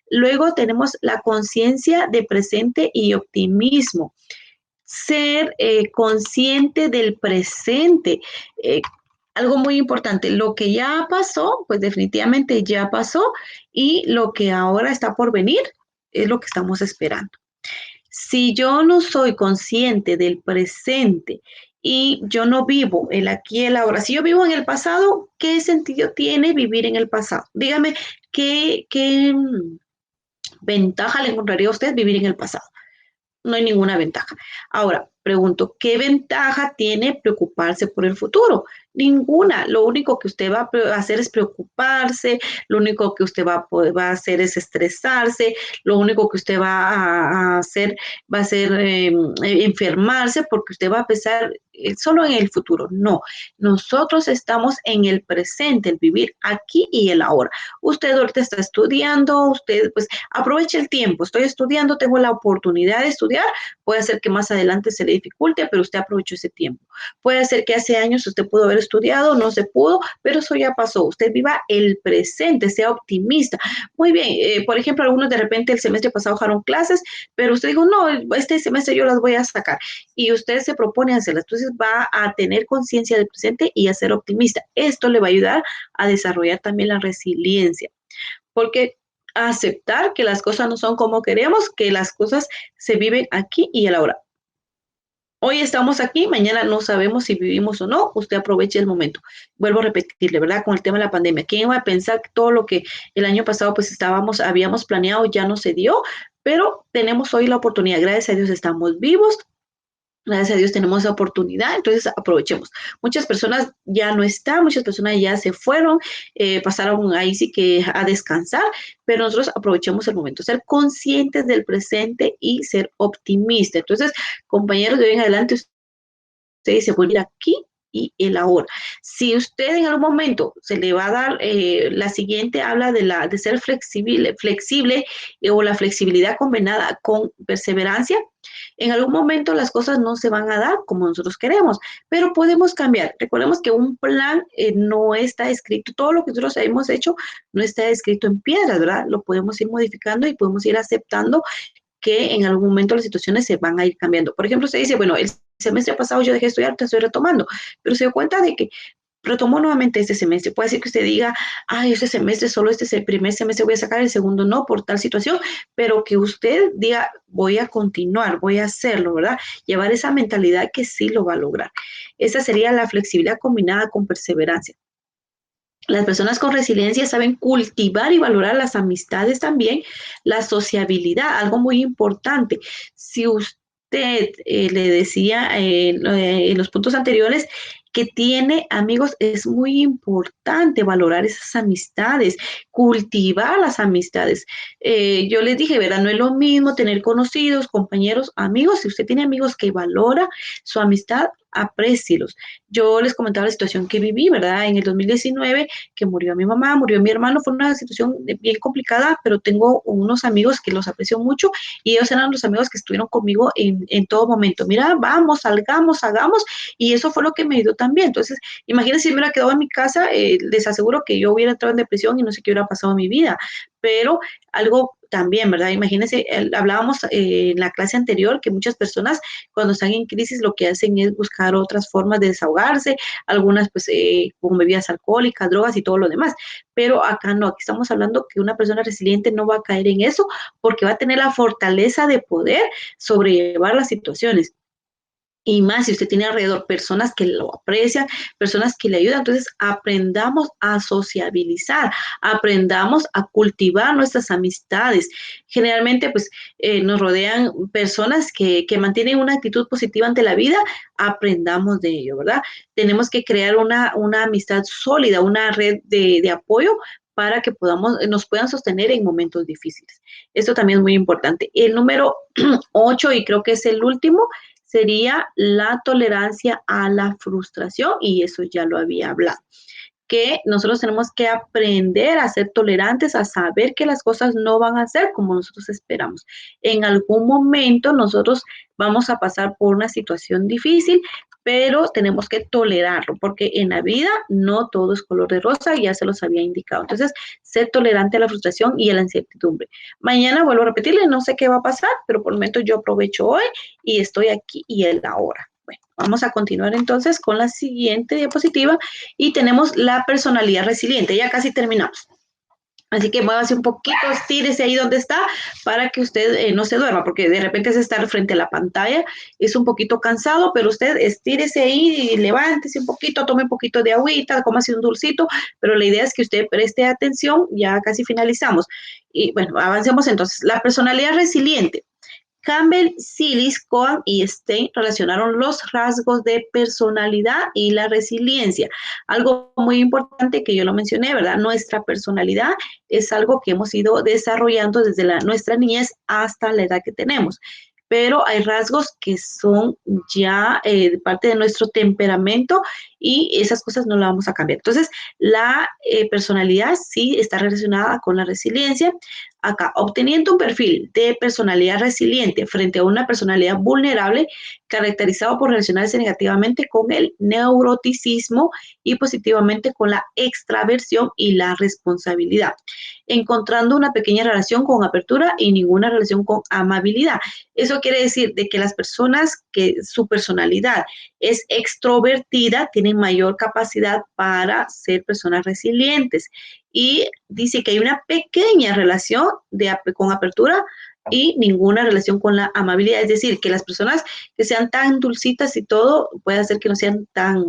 Luego tenemos la conciencia de presente y optimismo. Ser consciente del presente. Algo muy importante, lo que ya pasó, pues definitivamente ya pasó y lo que ahora está por venir es lo que estamos esperando. Si yo no soy consciente del presente y yo no vivo el aquí y el ahora, si yo vivo en el pasado, ¿qué sentido tiene vivir en el pasado? Dígame, ¿qué ventaja le encontraría a usted vivir en el pasado? No hay ninguna ventaja. Ahora, pregunto, ¿qué ventaja tiene preocuparse por el futuro? Ninguna. Lo único que usted va a hacer es preocuparse, lo único que usted va a hacer es estresarse, lo único que usted va a hacer va a ser enfermarse porque usted va a pensar solo en el futuro. No, nosotros estamos en el presente, el vivir aquí y el ahora. Usted ahorita está estudiando, usted pues aproveche el tiempo, estoy estudiando, tengo la oportunidad de estudiar, puede ser que más adelante se le dificulte, pero usted aprovechó ese tiempo. Puede ser que hace años usted pudo haber estudiado, no se pudo, pero eso ya pasó. Usted viva el presente, sea optimista. Muy bien, por ejemplo, algunos de repente el semestre pasado dejaron clases, pero usted dijo, no, este semestre yo las voy a sacar. Y usted se propone hacerlas. Entonces va a tener conciencia del presente y a ser optimista. Esto le va a ayudar a desarrollar también la resiliencia, porque aceptar que las cosas no son como queremos, que las cosas se viven aquí y ahora. Hoy estamos aquí, mañana no sabemos si vivimos o no, usted aproveche el momento. Vuelvo a repetirle, ¿verdad? Con el tema de la pandemia. ¿Quién iba a pensar que todo lo que el año pasado pues habíamos planeado ya no se dio? Pero tenemos hoy la oportunidad, gracias a Dios estamos vivos, gracias a Dios tenemos esa oportunidad, entonces aprovechemos. Muchas personas ya no están, muchas personas ya se fueron, pasaron ahí sí que a descansar, pero nosotros aprovechemos el momento, ser conscientes del presente y ser optimistas. Entonces, compañeros, de hoy en adelante, usted dice, voy a ir aquí y el ahora. Si usted en algún momento se le va a dar, la siguiente habla de ser flexible o la flexibilidad combinada con perseverancia, en algún momento las cosas no se van a dar como nosotros queremos, pero podemos cambiar. Recordemos que un plan no está escrito, todo lo que nosotros hemos hecho no está escrito en piedras, ¿verdad? Lo podemos ir modificando y podemos ir aceptando que en algún momento las situaciones se van a ir cambiando. Por ejemplo, usted dice, bueno, el semestre pasado yo dejé de estudiar, te estoy retomando, pero se dio cuenta de que retomó nuevamente este semestre. Puede ser que usted diga, ay, este semestre, solo este es el primer semestre voy a sacar, el segundo no, por tal situación, pero que usted diga, voy a continuar, voy a hacerlo, ¿verdad? Llevar esa mentalidad que sí lo va a lograr. Esa sería la flexibilidad combinada con perseverancia. Las personas con resiliencia saben cultivar y valorar las amistades también, la sociabilidad, algo muy importante. Si usted le decía en los puntos anteriores que tiene amigos, es muy importante valorar esas amistades, cultivar las amistades. Yo les dije, ¿verdad? No es lo mismo tener conocidos, compañeros, amigos. Si usted tiene amigos que valora su amistad, aprécielos. Yo les comentaba la situación que viví, ¿verdad? En el 2019, que murió mi mamá, murió mi hermano, fue una situación bien complicada, pero tengo unos amigos que los aprecio mucho y ellos eran los amigos que estuvieron conmigo en todo momento. Mira, vamos, salgamos, hagamos, y eso fue lo que me ayudó también. Entonces, imagínense si me hubiera quedado en mi casa, les aseguro que yo hubiera entrado en depresión y no sé qué hubiera pasado en mi vida, pero algo también, ¿verdad? Imagínense, hablábamos en la clase anterior que muchas personas cuando están en crisis lo que hacen es buscar otras formas de desahogarse, algunas pues con bebidas alcohólicas, drogas y todo lo demás, pero acá no, aquí estamos hablando que una persona resiliente no va a caer en eso porque va a tener la fortaleza de poder sobrellevar las situaciones. Y más si usted tiene alrededor personas que lo aprecian, personas que le ayudan, entonces aprendamos a sociabilizar, aprendamos a cultivar nuestras amistades. Generalmente, pues nos rodean personas que mantienen una actitud positiva ante la vida, aprendamos de ello, ¿verdad? Tenemos que crear una amistad sólida, una red de apoyo para que nos puedan sostener en momentos difíciles. Esto también es muy importante. El número 8, y creo que es el último, sería la tolerancia a la frustración, y eso ya lo había hablado, que nosotros tenemos que aprender a ser tolerantes, a saber que las cosas no van a ser como nosotros esperamos. En algún momento nosotros vamos a pasar por una situación difícil, pero tenemos que tolerarlo, porque en la vida no todo es color de rosa, y ya se los había indicado. Entonces, ser tolerante a la frustración y a la incertidumbre. Mañana vuelvo a repetirle, no sé qué va a pasar, pero por el momento yo aprovecho hoy y estoy aquí y el ahora. Bueno, vamos a continuar entonces con la siguiente diapositiva y tenemos la personalidad resiliente. Ya casi terminamos. Así que muévase un poquito, estírese ahí donde está para que usted no se duerma, porque de repente es estar frente a la pantalla, es un poquito cansado, pero usted estírese ahí y levántese un poquito, tome un poquito de agüita, cómase un dulcito, pero la idea es que usted preste atención, ya casi finalizamos. Y bueno, avancemos entonces. La personalidad resiliente. Campbell, Sillis, Cohen y Stein relacionaron los rasgos de personalidad y la resiliencia. Algo muy importante que yo lo mencioné, ¿verdad? Nuestra personalidad es algo que hemos ido desarrollando desde nuestra niñez hasta la edad que tenemos. Pero hay rasgos que son ya parte de nuestro temperamento y esas cosas no las vamos a cambiar. Entonces, la personalidad sí está relacionada con la resiliencia. acá, obteniendo un perfil de personalidad resiliente frente a una personalidad vulnerable caracterizado por relacionarse negativamente con el neuroticismo y positivamente con la extraversión y la responsabilidad, encontrando una pequeña relación con apertura y ninguna relación con amabilidad. Eso quiere decir de que las personas que su personalidad es extrovertida tienen mayor capacidad para ser personas resilientes, y dice que hay una pequeña relación con apertura y ninguna relación con la amabilidad, es decir, que las personas que sean tan dulcitas y todo puede hacer que no sean tan,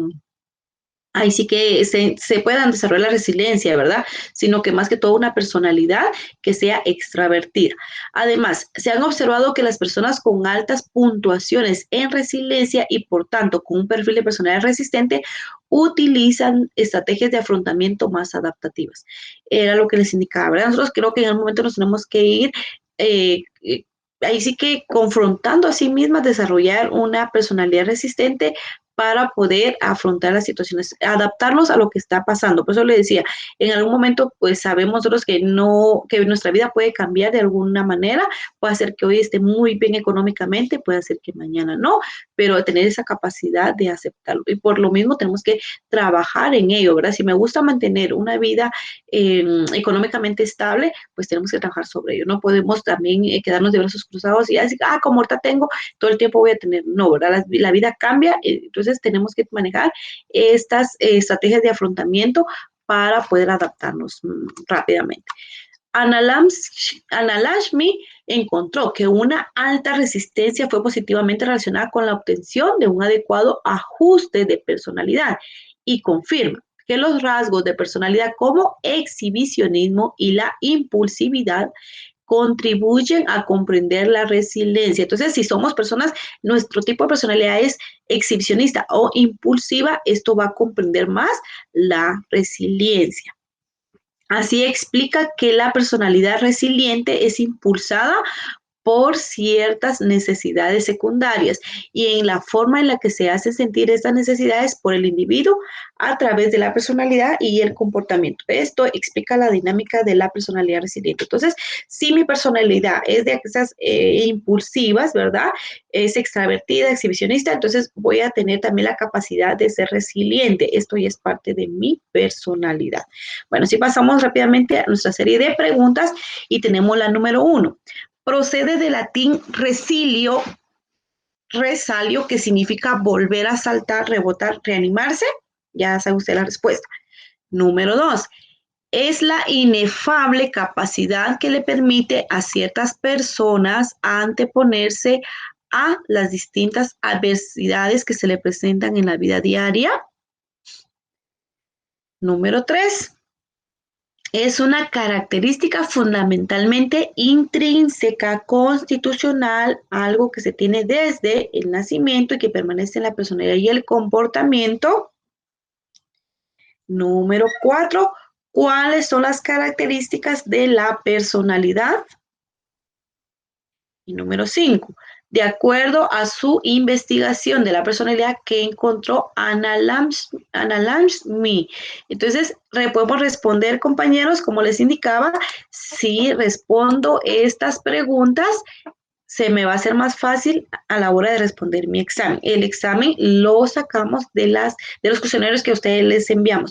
ahí sí que se puedan desarrollar la resiliencia, ¿verdad? Sino que más que todo una personalidad que sea extravertida. Además, se han observado que las personas con altas puntuaciones en resiliencia y por tanto con un perfil de personalidad resistente utilizan estrategias de afrontamiento más adaptativas. Era lo que les indicaba, ¿verdad? Nosotros creo que en algún momento nos tenemos que ir eh, ahí sí que confrontando a sí mismas, desarrollar una personalidad resistente para poder afrontar las situaciones, adaptarnos a lo que está pasando. Por eso le decía, en algún momento, pues sabemos nosotros que no, que nuestra vida puede cambiar de alguna manera, puede ser que hoy esté muy bien económicamente, puede ser que mañana no, pero tener esa capacidad de aceptarlo. Y por lo mismo tenemos que trabajar en ello, ¿verdad? Si me gusta mantener una vida económicamente estable, pues tenemos que trabajar sobre ello. No podemos también quedarnos de brazos cruzados y decir, como ahorita tengo, todo el tiempo voy a tener. No, ¿verdad? La vida cambia, entonces tenemos que manejar estas estrategias de afrontamiento para poder adaptarnos rápidamente. Analashmi encontró que una alta resistencia fue positivamente relacionada con la obtención de un adecuado ajuste de personalidad y confirma que los rasgos de personalidad como exhibicionismo y la impulsividad contribuyen a comprender la resiliencia. Entonces, si somos personas, nuestro tipo de personalidad es exhibicionista o impulsiva, esto va a comprender más la resiliencia. Así explica que la personalidad resiliente es impulsada por ciertas necesidades secundarias y en la forma en la que se hacen sentir estas necesidades por el individuo a través de la personalidad y el comportamiento. Esto explica la dinámica de la personalidad resiliente. Entonces, si mi personalidad es de esas impulsivas, ¿verdad? Es extravertida, exhibicionista, entonces voy a tener también la capacidad de ser resiliente. Esto ya es parte de mi personalidad. Bueno, si pasamos rápidamente a nuestra serie de preguntas y tenemos la número 1. Procede del latín resilio, resalio, que significa volver a saltar, rebotar, reanimarse. Ya sabe usted la respuesta. Número 2. Es la inefable capacidad que le permite a ciertas personas anteponerse a las distintas adversidades que se le presentan en la vida diaria. Número 3. Es una característica fundamentalmente intrínseca, constitucional, algo que se tiene desde el nacimiento y que permanece en la personalidad y el comportamiento. Número 4. ¿Cuáles son las características de la personalidad? Y número 5. De acuerdo a su investigación de la personalidad que encontró Anna Lashmi. Entonces, podemos responder, compañeros, como les indicaba, si respondo estas preguntas, se me va a hacer más fácil a la hora de responder mi examen. El examen lo sacamos de los cuestionarios que a ustedes les enviamos.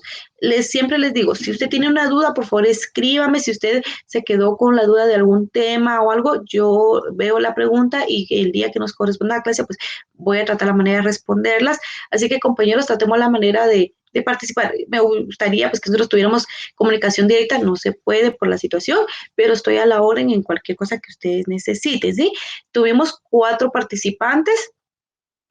Siempre les digo, si usted tiene una duda, por favor escríbame. Si usted se quedó con la duda de algún tema o algo, yo veo la pregunta y el día que nos corresponda la clase, pues voy a tratar la manera de responderlas. Así que, compañeros, tratemos la manera de participar. Me gustaría pues que nosotros tuviéramos comunicación directa, no se puede por la situación, pero estoy a la orden en cualquier cosa que ustedes necesiten, ¿sí? Tuvimos 4 participantes.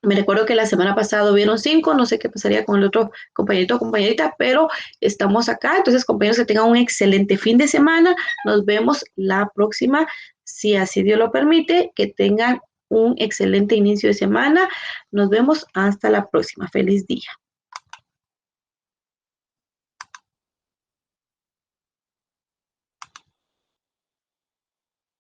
Me recuerdo que la semana pasada hubieron 5, no sé qué pasaría con el otro compañerito o compañerita, pero estamos acá. Entonces, compañeros, que tengan un excelente fin de semana. Nos vemos la próxima, si así Dios lo permite. Que tengan un excelente inicio de semana. Nos vemos hasta la próxima. Feliz día.